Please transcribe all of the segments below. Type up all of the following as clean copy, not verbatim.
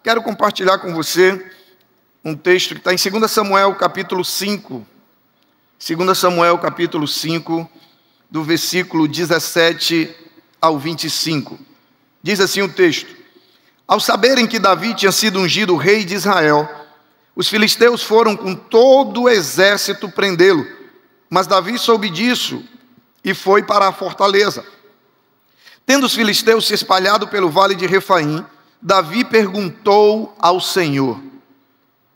quero compartilhar com você um texto que está em 2 Samuel capítulo 5. 2 Samuel capítulo 5, do versículo 17 ao 25. Diz assim o texto: Ao saberem que Davi tinha sido ungido rei de Israel, os filisteus foram com todo o exército prendê-lo. Mas Davi soube disso e foi para a fortaleza. Tendo os filisteus se espalhado pelo vale de Refaim, Davi perguntou ao Senhor: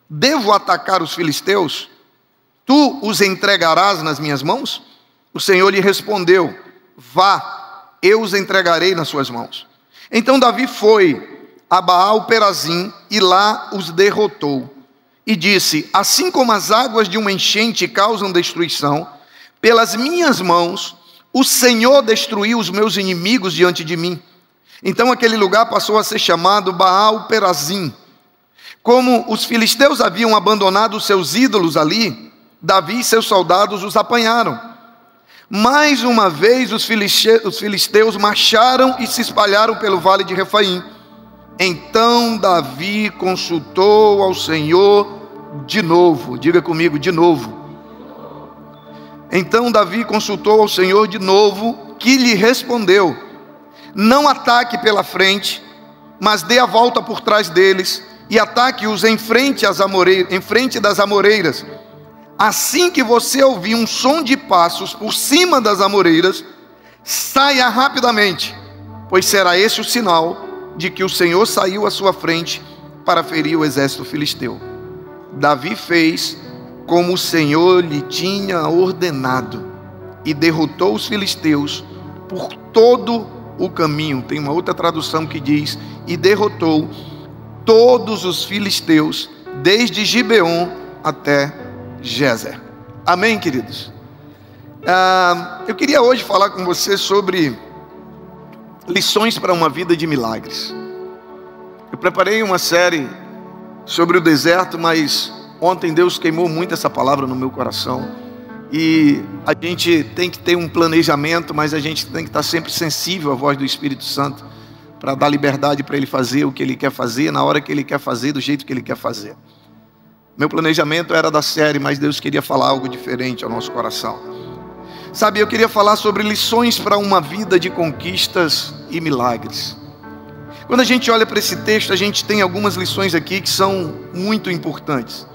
Devo atacar os filisteus? Tu os entregarás nas minhas mãos? O Senhor lhe respondeu: Vá, eu os entregarei nas suas mãos. Então Davi foi a Baal-Perazim e lá os derrotou. E disse: Assim como as águas de uma enchente causam destruição, pelas minhas mãos o Senhor destruiu os meus inimigos diante de mim. Então aquele lugar passou a ser chamado Baal-Perazim. Como os filisteus haviam abandonado os seus ídolos ali, Davi e seus soldados os apanharam. Mais uma vez os filisteus marcharam e se espalharam pelo vale de Refaim. Então Davi consultou ao Senhor de novo. Diga comigo, de novo. Então Davi consultou ao Senhor de novo, que lhe respondeu: Não ataque pela frente, mas dê a volta por trás deles e ataque-os em frente das amoreiras. Assim que você ouvir um som de passos por cima das amoreiras, saia rapidamente, pois será esse o sinal de que o Senhor saiu à sua frente para ferir o exército filisteu. Davi fez como o Senhor lhe tinha ordenado e derrotou os filisteus por todo o caminho. Tem uma outra tradução que diz: e derrotou todos os filisteus, desde Gibeon até Gezer. Amém, queridos? Eu queria hoje falar com você sobre lições para uma vida de milagres. Eu preparei uma série sobre o deserto, mas ontem Deus queimou muito essa palavra no meu coração. E a gente tem que ter um planejamento, mas a gente tem que estar sempre sensível à voz do Espírito Santo, para dar liberdade para Ele fazer o que Ele quer fazer, na hora que Ele quer fazer, do jeito que Ele quer fazer. Meu planejamento era da série, mas Deus queria falar algo diferente ao nosso coração. Sabe, eu queria falar sobre lições para uma vida de conquistas e milagres. Quando a gente olha para esse texto, a gente tem algumas lições aqui que são muito importantes.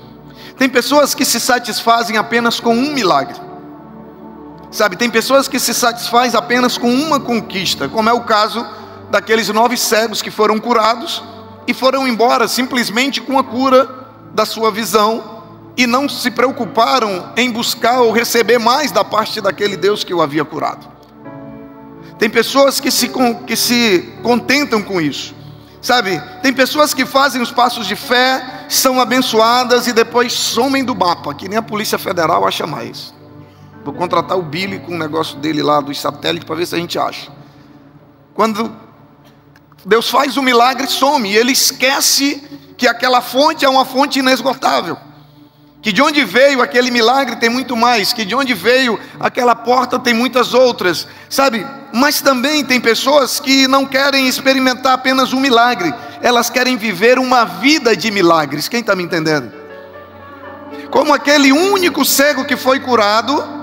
Tem pessoas que se satisfazem apenas com um milagre. Sabe, tem pessoas que se satisfazem apenas com uma conquista, como é o caso daqueles 9 cegos que foram curados e foram embora simplesmente com a cura da sua visão, e não se preocuparam em buscar ou receber mais da parte daquele Deus que o havia curado. Tem pessoas que se contentam com isso, sabe? Tem pessoas que fazem os passos de fé, são abençoadas e depois somem do mapa, que nem a Polícia Federal acha mais. Vou contratar o Billy com o negócio dele lá dos satélites para ver se a gente acha. Quando Deus faz o milagre, some, e ele esquece que aquela fonte é uma fonte inesgotável, que de onde veio aquele milagre tem muito mais, que de onde veio aquela porta tem muitas outras, sabe? Mas também tem pessoas que não querem experimentar apenas um milagre, elas querem viver uma vida de milagres. Quem está me entendendo? Como aquele único cego que foi curado,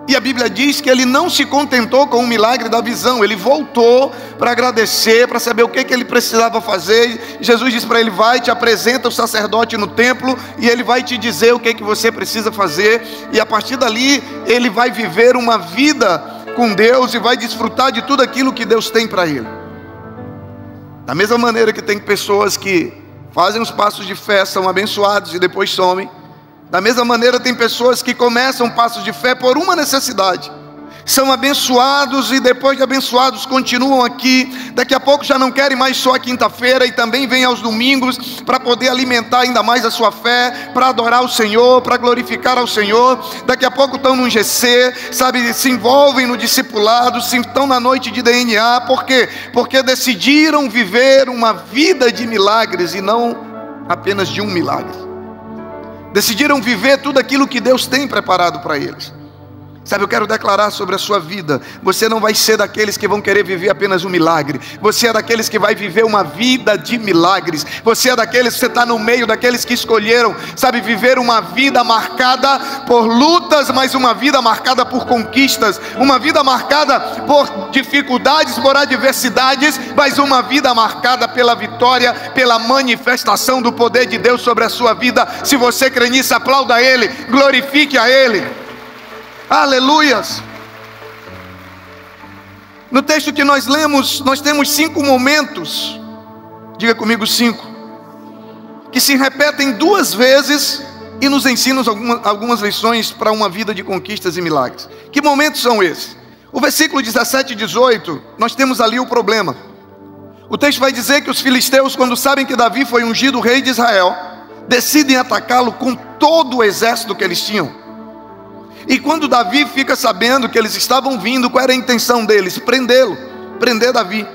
e a Bíblia diz que ele não se contentou com o milagre da visão, ele voltou para agradecer, para saber o que ele precisava fazer. Jesus disse para ele: vai, te apresenta o sacerdote no templo, e ele vai te dizer o que você precisa fazer, e a partir dali ele vai viver uma vida com Deus e vai desfrutar de tudo aquilo que Deus tem para ele. Da mesma maneira que tem pessoas que fazem os passos de fé, são abençoados e depois somem, da mesma maneira tem pessoas que começam passos de fé por uma necessidade, são abençoados e depois de abençoados continuam aqui, daqui a pouco já não querem mais só a quinta-feira e também vêm aos domingos para poder alimentar ainda mais a sua fé, para adorar o Senhor, para glorificar ao Senhor. Daqui a pouco estão no GC, sabe, se envolvem no discipulado, estão na noite de DNA. Por quê? Porque decidiram viver uma vida de milagres e não apenas de um milagre. Decidiram viver tudo aquilo que Deus tem preparado para eles. Sabe, eu quero declarar sobre a sua vida: você não vai ser daqueles que vão querer viver apenas um milagre. Você é daqueles que vai viver uma vida de milagres. Você é daqueles que você está no meio daqueles que escolheram, sabe, viver uma vida marcada por lutas, mas uma vida marcada por conquistas, uma vida marcada por dificuldades, por adversidades, mas uma vida marcada pela vitória, pela manifestação do poder de Deus sobre a sua vida. Se você crê nisso, aplauda a Ele, glorifique a Ele. Aleluias. No texto que nós lemos, nós temos 5 momentos, diga comigo 5, que se repetem 2 vezes e nos ensinam algumas lições para uma vida de conquistas e milagres. Que momentos são esses? O versículo 17 e 18, nós temos ali o problema. O texto vai dizer que os filisteus, quando sabem que Davi foi ungido rei de Israel, decidem atacá-lo com todo o exército que eles tinham. E quando Davi fica sabendo que eles estavam vindo, qual era a intenção deles? Prendê-lo, prender Davi.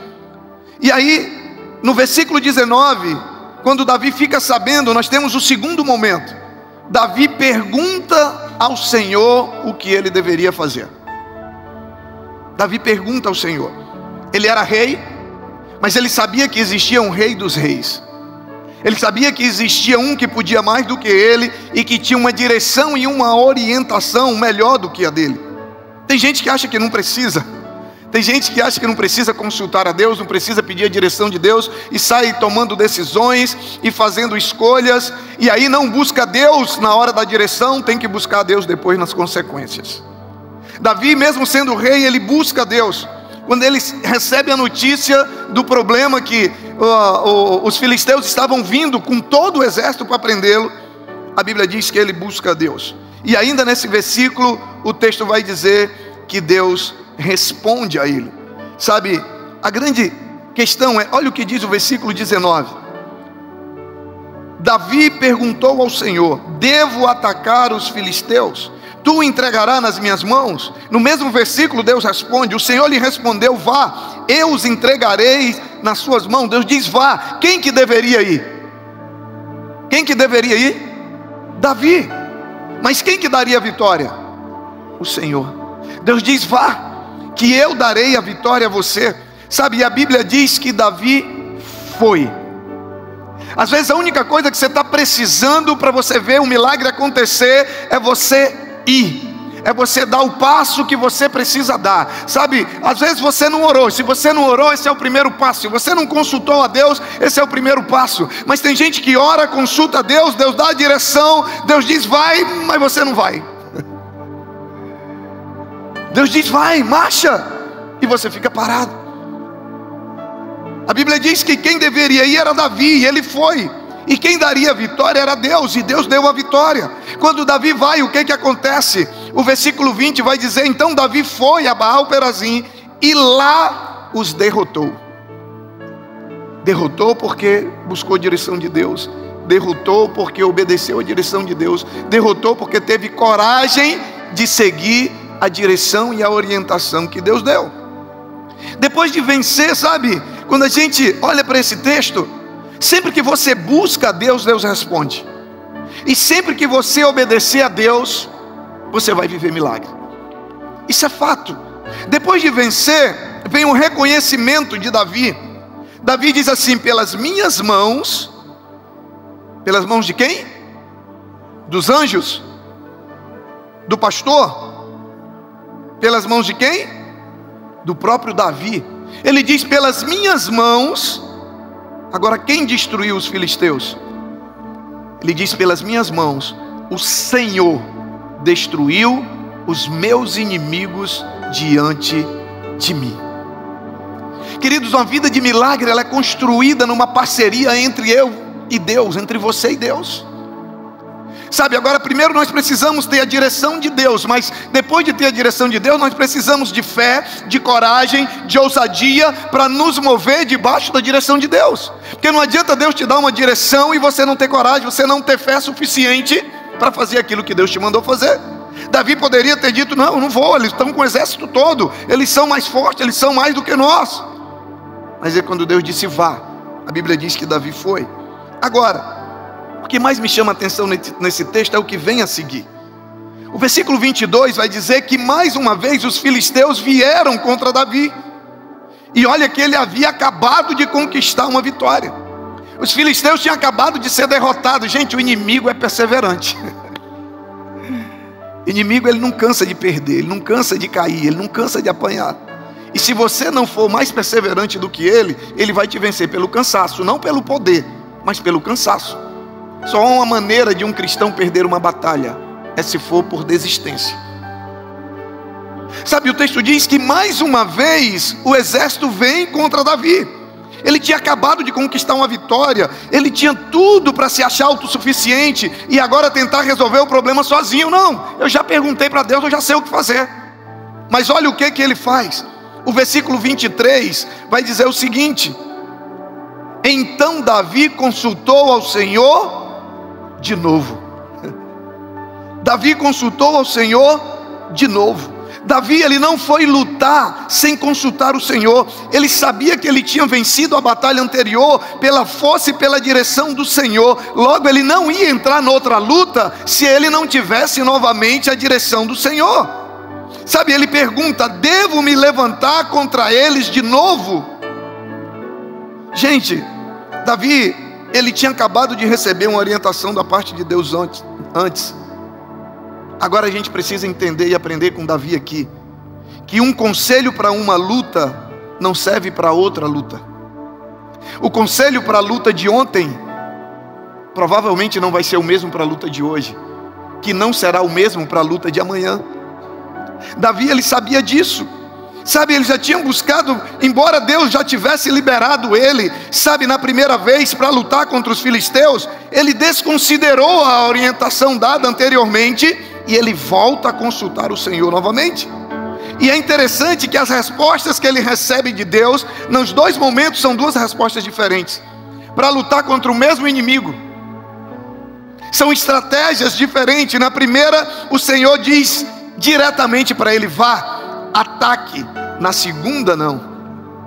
E aí, no versículo 19, quando Davi fica sabendo, nós temos o segundo momento. Davi pergunta ao Senhor o que ele deveria fazer. Davi pergunta ao Senhor. Ele era rei, mas ele sabia que existia um rei dos reis. Ele sabia que existia um que podia mais do que ele e que tinha uma direção e uma orientação melhor do que a dele. Tem gente que acha que não precisa. Tem gente que acha que não precisa consultar a Deus, não precisa pedir a direção de Deus e sai tomando decisões e fazendo escolhas, e aí não busca Deus na hora da direção, tem que buscar Deus depois nas consequências. Davi, mesmo sendo rei, ele busca Deus. Quando ele recebe a notícia do problema que os filisteus estavam vindo com todo o exército para prendê-lo, a Bíblia diz que ele busca a Deus. E ainda nesse versículo o texto vai dizer que Deus responde a ele. Sabe, a grande questão é, olha o que diz o versículo 19. Davi perguntou ao Senhor: devo atacar os filisteus? Tu o entregarás nas minhas mãos? No mesmo versículo Deus responde, o Senhor lhe respondeu: vá, eu os entregarei nas suas mãos. Deus diz: vá. Quem que deveria ir? Quem que deveria ir? Davi. Mas quem que daria a vitória? O Senhor. Deus diz: vá, que eu darei a vitória a você. Sabe, e a Bíblia diz que Davi foi. Às vezes a única coisa que você está precisando para você ver um milagre acontecer é você ir, é você dar o passo que você precisa dar. Sabe, às vezes você não orou. Se você não orou, esse é o primeiro passo. Se você não consultou a Deus, esse é o primeiro passo. Mas tem gente que ora, consulta a Deus, Deus dá a direção, Deus diz vai, mas você não vai. Deus diz vai, marcha, e você fica parado. A Bíblia diz que quem deveria ir era Davi, e ele foi. E quem daria a vitória era Deus, e Deus deu a vitória. Quando Davi vai, o que acontece? O versículo 20 vai dizer: então Davi foi a Baal-Perazim e lá os derrotou. Derrotou porque buscou a direção de Deus. Derrotou porque obedeceu a direção de Deus. Derrotou porque teve coragem de seguir a direção e a orientação que Deus deu. Depois de vencer, sabe, quando a gente olha para esse texto, sempre que você busca a Deus, Deus responde. E sempre que você obedecer a Deus, você vai viver milagre. Isso é fato. Depois de vencer, vem o reconhecimento de Davi. Davi diz assim: pelas minhas mãos. Pelas mãos de quem? Dos anjos? Do pastor? Pelas mãos de quem? Do próprio Davi. Ele diz: pelas minhas mãos. Agora, quem destruiu os filisteus? Ele diz: pelas minhas mãos o Senhor destruiu os meus inimigos diante de mim. Queridos, uma vida de milagre, ela é construída numa parceria entre eu e Deus, entre você e Deus. Sabe, agora primeiro nós precisamos ter a direção de Deus, mas depois de ter a direção de Deus, nós precisamos de fé, de coragem, de ousadia para nos mover debaixo da direção de Deus. Porque não adianta Deus te dar uma direção e você não ter coragem, você não ter fé suficiente para fazer aquilo que Deus te mandou fazer. Davi poderia ter dito: não, eu não vou, eles estão com o exército todo, eles são mais fortes, eles são mais do que nós. Mas é quando Deus disse vá, a Bíblia diz que Davi foi. Agora, o que mais me chama a atenção nesse texto é o que vem a seguir. O versículo 22 vai dizer que mais uma vez os filisteus vieram contra Davi. E olha que ele havia acabado de conquistar uma vitória. Os filisteus tinham acabado de ser derrotados. Gente, o inimigo é perseverante. O inimigo, ele não cansa de perder, ele não cansa de cair, ele não cansa de apanhar. E se você não for mais perseverante do que ele vai te vencer pelo cansaço, não pelo poder, mas pelo cansaço. Só há uma maneira de um cristão perder uma batalha, é se for por desistência. Sabe, o texto diz que mais uma vez o exército vem contra Davi. Ele tinha acabado de conquistar uma vitória, ele tinha tudo para se achar autossuficiente e agora tentar resolver o problema sozinho. Não, eu já perguntei para Deus, eu já sei o que fazer. Mas olha o que ele faz. O versículo 23 vai dizer o seguinte: então Davi consultou ao Senhor de novo. Davi consultou ao Senhor de novo. Davi, ele não foi lutar sem consultar o Senhor. Ele sabia que ele tinha vencido a batalha anterior pela força e pela direção do Senhor. Logo, ele não ia entrar noutra luta se ele não tivesse novamente a direção do Senhor. Sabe, ele pergunta: devo me levantar contra eles de novo? Gente, Davi, ele tinha acabado de receber uma orientação da parte de Deus antes. Agora a gente precisa entender e aprender com Davi aqui, que um conselho para uma luta não serve para outra luta. O conselho para a luta de ontem provavelmente não vai ser o mesmo para a luta de hoje, que não será o mesmo para a luta de amanhã. Davi, ele sabia disso. Sabe, ele já tinha buscado, embora Deus já tivesse liberado ele, sabe, na primeira vez para lutar contra os filisteus, ele desconsiderou a orientação dada anteriormente e ele volta a consultar o Senhor novamente. E é interessante que as respostas que ele recebe de Deus, nos dois momentos, são duas respostas diferentes, para lutar contra o mesmo inimigo. São estratégias diferentes. Na primeira, o Senhor diz diretamente para ele: vá, ataque. Na segunda, não.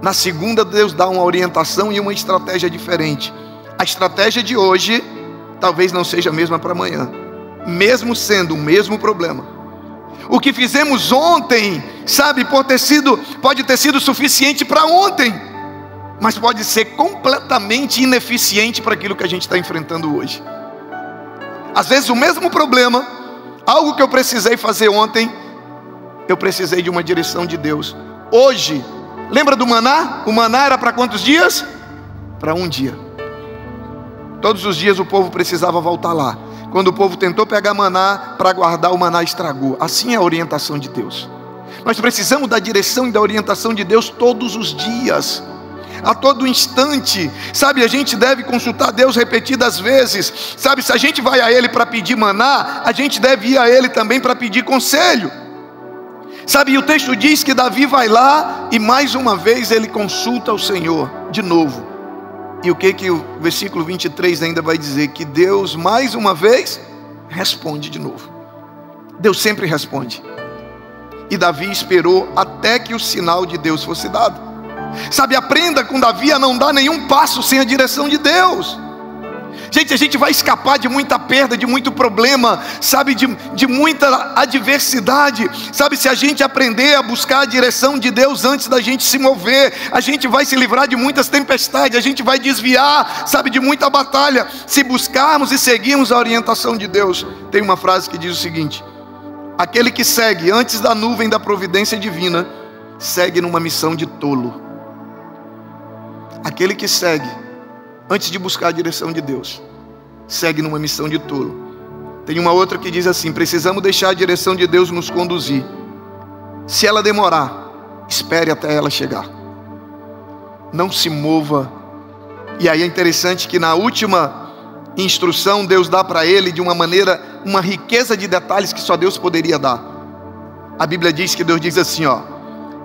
Na segunda, Deus dá uma orientação e uma estratégia diferente. A estratégia de hoje talvez não seja a mesma para amanhã, mesmo sendo o mesmo problema. O que fizemos ontem, sabe, pode ter sido suficiente para ontem, mas pode ser completamente ineficiente para aquilo que a gente está enfrentando hoje. Às vezes o mesmo problema, algo que eu precisei fazer ontem, eu precisei de uma direção de Deus hoje. Lembra do maná? O maná era para quantos dias? Para um dia. Todos os dias o povo precisava voltar lá. Quando o povo tentou pegar maná para guardar, o maná estragou. Assim é a orientação de Deus. Nós precisamos da direção e da orientação de Deus todos os dias, a todo instante. Sabe, a gente deve consultar Deus repetidas vezes. Sabe, se a gente vai a Ele para pedir maná, a gente deve ir a Ele também para pedir conselho. Sabe, e o texto diz que Davi vai lá e mais uma vez ele consulta o Senhor de novo. E o que o versículo 23 ainda vai dizer? Que Deus mais uma vez responde de novo. Deus sempre responde. E Davi esperou até que o sinal de Deus fosse dado. Sabe, aprenda com Davi a não dar nenhum passo sem a direção de Deus. Gente, a gente vai escapar de muita perda, de muito problema, sabe, de muita adversidade. Sabe, se a gente aprender a buscar a direção de Deus antes da gente se mover, a gente vai se livrar de muitas tempestades, a gente vai desviar, sabe, de muita batalha, se buscarmos e seguirmos a orientação de Deus. Tem uma frase que diz o seguinte: aquele que segue antes da nuvem da providência divina, segue numa missão de tolo. Aquele que segue antes de buscar a direção de Deus, segue numa missão de tolo. Tem uma outra que diz assim: precisamos deixar a direção de Deus nos conduzir. Se ela demorar, espere até ela chegar. Não se mova. E aí é interessante que na última instrução Deus dá para ele de uma maneira, uma riqueza de detalhes que só Deus poderia dar. A Bíblia diz que Deus diz assim, ó: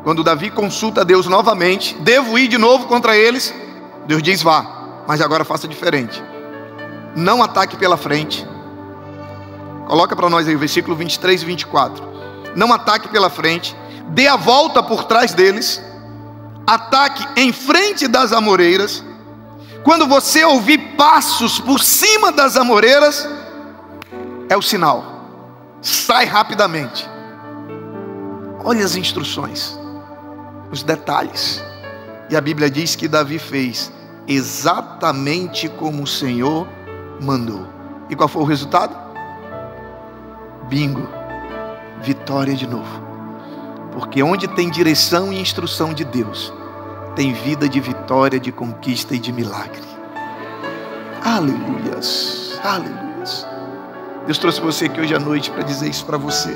quando Davi consulta Deus novamente, devo ir de novo contra eles? Deus diz: vá, mas agora faça diferente. Não ataque pela frente. Coloca para nós aí o versículo 23 e 24. Não ataque pela frente, dê a volta por trás deles, ataque em frente das amoreiras. Quando você ouvir passos por cima das amoreiras, é o sinal. sai rapidamente. Olha as instruções, os detalhes. E a Bíblia diz que Davi fez exatamente como o Senhor mandou. E qual foi o resultado? Bingo, vitória de novo. Porque onde tem direção e instrução de Deus, tem vida de vitória, de conquista e de milagre. Aleluias, aleluias. Deus trouxe você aqui hoje à noite para dizer isso para você.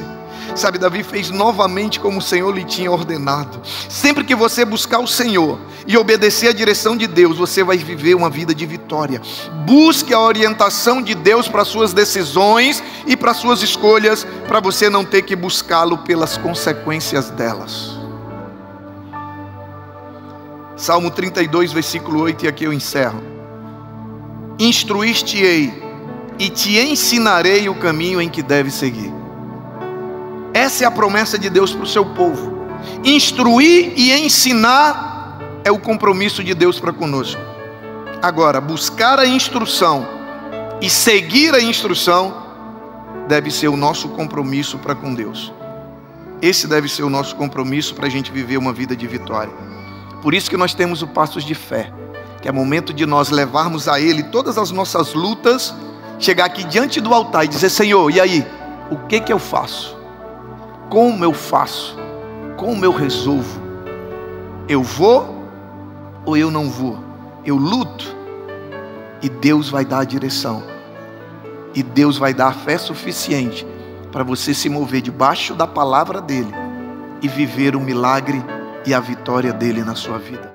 Sabe, Davi fez novamente como o Senhor lhe tinha ordenado. Sempre que você buscar o Senhor e obedecer a direção de Deus, você vai viver uma vida de vitória. Busque a orientação de Deus para suas decisões e para suas escolhas, para você não ter que buscá-lo pelas consequências delas. Salmo 32, versículo 8, e aqui eu encerro. Instruíste-ei e te ensinarei o caminho em que deves seguir. Essa é a promessa de Deus para o seu povo. Instruir e ensinar é o compromisso de Deus para conosco. Agora, buscar a instrução e seguir a instrução deve ser o nosso compromisso para com Deus. Esse deve ser o nosso compromisso para a gente viver uma vida de vitória. Por isso que nós temos o Passos de Fé, que é momento de nós levarmos a Ele todas as nossas lutas, chegar aqui diante do altar e dizer: Senhor, e aí? O que eu faço? Como eu faço? Como eu resolvo? Eu vou ou eu não vou? Eu luto? E Deus vai dar a direção. E Deus vai dar a fé suficiente para você se mover debaixo da palavra dEle e viver o milagre e a vitória dEle na sua vida.